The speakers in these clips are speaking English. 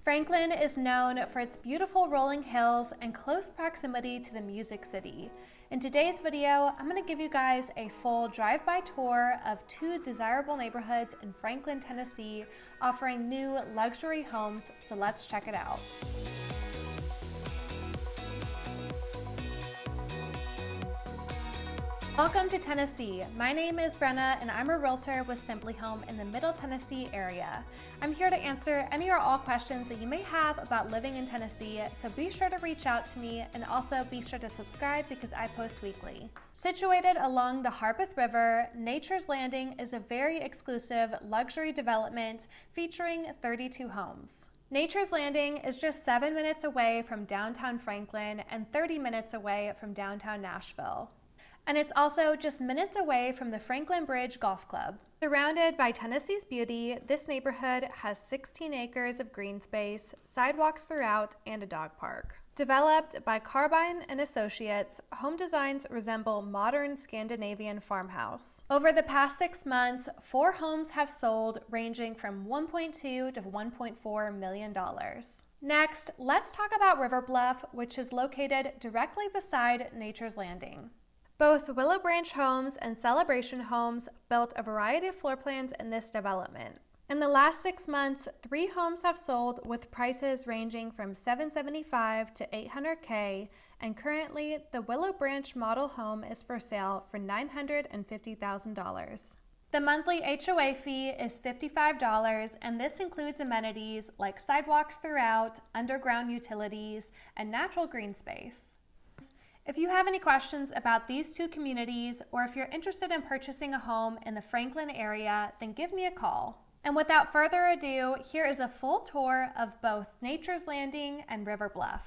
Franklin is known for its beautiful rolling hills and close proximity to the Music City. In today's video, I'm going to give you guys a full drive-by tour of two desirable neighborhoods in Franklin, Tennessee, offering new luxury homes, so let's check it out. Welcome to Tennessee. My name is Brenna and I'm a realtor with Simply Home in the Middle Tennessee area. I'm here to answer any or all questions that you may have about living in Tennessee, so be sure to reach out to me and also be sure to subscribe because I post weekly. Situated along the Harpeth River, Natures Landing is a very exclusive luxury development featuring 32 homes. Natures Landing is just 7 minutes away from downtown Franklin and 30 minutes away from downtown Nashville. And it's also just minutes away from the Franklin Bridge Golf Club. Surrounded by Tennessee's beauty, this neighborhood has 16 acres of green space, sidewalks throughout, and a dog park. Developed by Carbine and Associates, home designs resemble modern Scandinavian farmhouse. Over the past 6 months, 4 homes have sold, ranging from $1.2 to $1.4 million. Next, let's talk about Riverbluff, which is located directly beside Natures Landing. Both Willow Branch Homes and Celebration Homes built a variety of floor plans in this development. In the last 6 months, 3 homes have sold with prices ranging from $775,000 to $800,000, and currently the Willow Branch model home is for sale for $950,000. The monthly HOA fee is $55, and this includes amenities like sidewalks throughout, underground utilities, and natural green space. If you have any questions about these two communities, or if you're interested in purchasing a home in the Franklin area, then give me a call. And without further ado, here is a full tour of both Natures Landing and Riverbluff.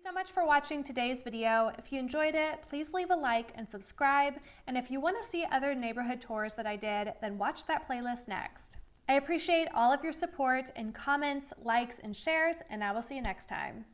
so much for watching today's video. If you enjoyed it, please leave a like and subscribe. And if you want to see other neighborhood tours that I did, then watch that playlist next. I appreciate all of your support and comments, likes, and shares, and I will see you next time.